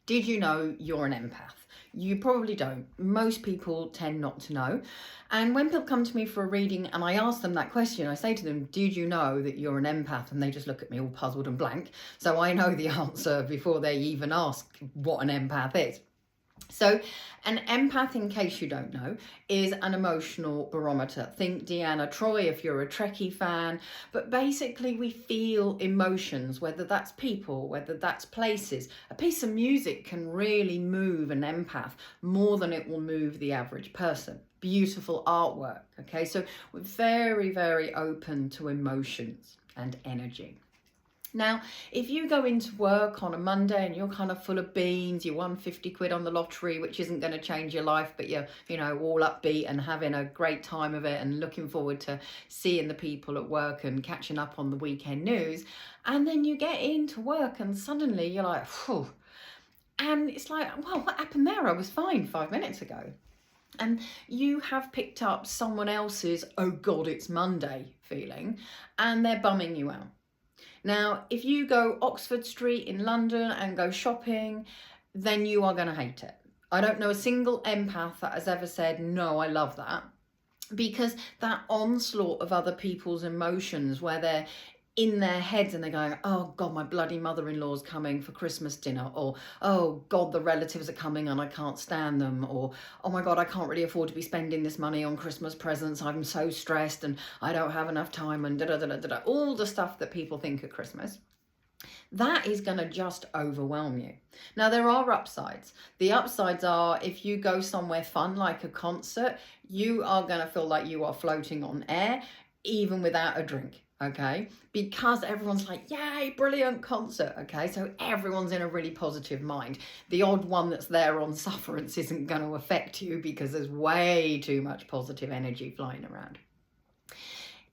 Did you know you're an empath? You probably don't. Most people tend not to know. And when people come to me for a reading and I ask them that question, I say to them, did you know that you're an empath? And they just look at me all puzzled and blank. So I know the answer before they even ask what an empath is. So an empath, in case you don't know, is an emotional barometer. Think Deanna Troi if you're a Trekkie fan. But basically we feel emotions, whether that's people, whether that's places. A piece of music can really move an empath more than it will move the average person. Beautiful artwork, okay? So we're very, very open to emotions and energy. Now, if you go into work on a Monday and you're kind of full of beans, you won 50 quid on the lottery, which isn't going to change your life, but you're, all upbeat and having a great time of it and looking forward to seeing the people at work and catching up on the weekend news. And then you get into work and suddenly you're like, whew. And it's like, well, what happened there? I was fine 5 minutes ago. And you have picked up someone else's, oh God, it's Monday feeling, and they're bumming you out. Now, if you go Oxford Street in London and go shopping, then you are going to hate it. I don't know a single empath that has ever said, no, I love that. Because that onslaught of other people's emotions where they're in their heads and they're going, oh God, my bloody mother-in-law's coming for Christmas dinner, or oh God, the relatives are coming and I can't stand them, or oh my God, I can't really afford to be spending this money on Christmas presents, I'm so stressed and I don't have enough time, and all the stuff that people think at Christmas. That is going to just overwhelm you. Now, there are upsides. The upsides are if you go somewhere fun like a concert, you are going to feel like you are floating on air, even without a drink. Okay, because everyone's like, yay, brilliant concert. Okay, so everyone's in a really positive mind. The odd one that's there on sufferance isn't going to affect you because there's way too much positive energy flying around.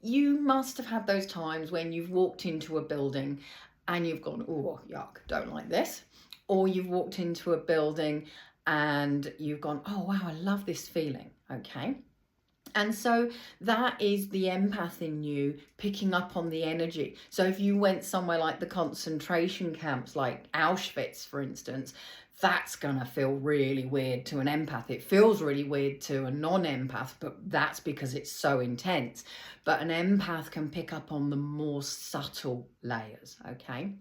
You must have had those times when you've walked into a building and you've gone, oh, yuck, don't like this. Or you've walked into a building and you've gone, oh, wow, I love this feeling. Okay. And so that is the empath in you picking up on the energy. So if you went somewhere like the concentration camps, like Auschwitz, for instance, that's going to feel really weird to an empath. It feels really weird to a non-empath, but that's because it's so intense. But an empath can pick up on the more subtle layers, okay?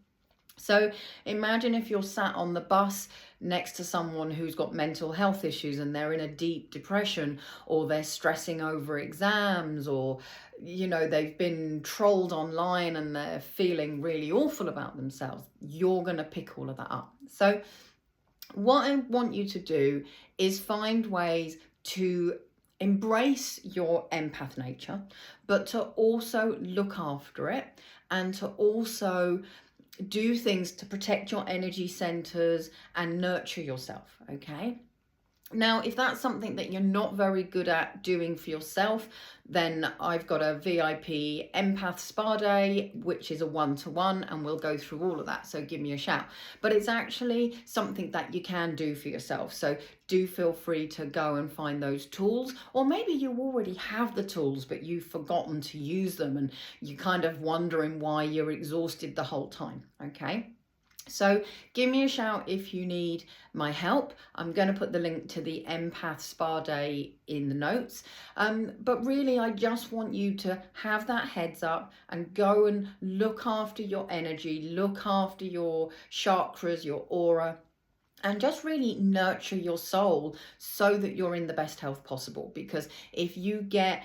So imagine if you're sat on the bus next to someone who's got mental health issues and they're in a deep depression, or they're stressing over exams, or, they've been trolled online and they're feeling really awful about themselves. You're going to pick all of that up. So what I want you to do is find ways to embrace your empath nature, but to also look after it and to also do things to protect your energy centers and nurture yourself, okay? Now, if that's something that you're not very good at doing for yourself, then I've got a VIP Empath Spa Day, which is a one-to-one, and we'll go through all of that. So give me a shout. But it's actually something that you can do for yourself. So do feel free to go and find those tools. Or maybe you already have the tools, but you've forgotten to use them and you're kind of wondering why you're exhausted the whole time, okay? So give me a shout if you need my help. I'm going to put the link to the Empath Spa Day in the notes. But really, I just want you to have that heads up and go and look after your energy, look after your chakras, your aura, and just really nurture your soul so that you're in the best health possible. Because if you get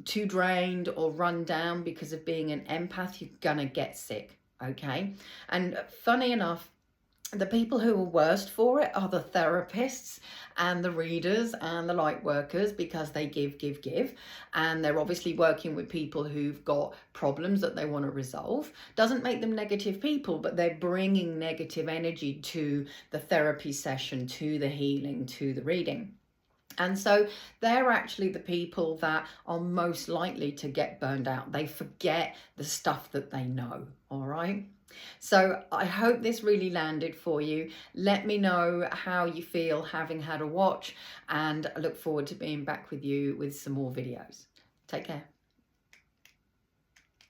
too drained or run down because of being an empath, you're going to get sick. Okay, and funny enough, the people who are worst for it are the therapists and the readers and the light workers, because they give, and they're obviously working with people who've got problems that they want to resolve. Doesn't make them negative people, but they're bringing negative energy to the therapy session, to the healing, to the reading. And so they're actually the people that are most likely to get burned out. They forget the stuff that they know, all right? So I hope this really landed for you. Let me know how you feel having had a watch, and I look forward to being back with you with some more videos. Take care.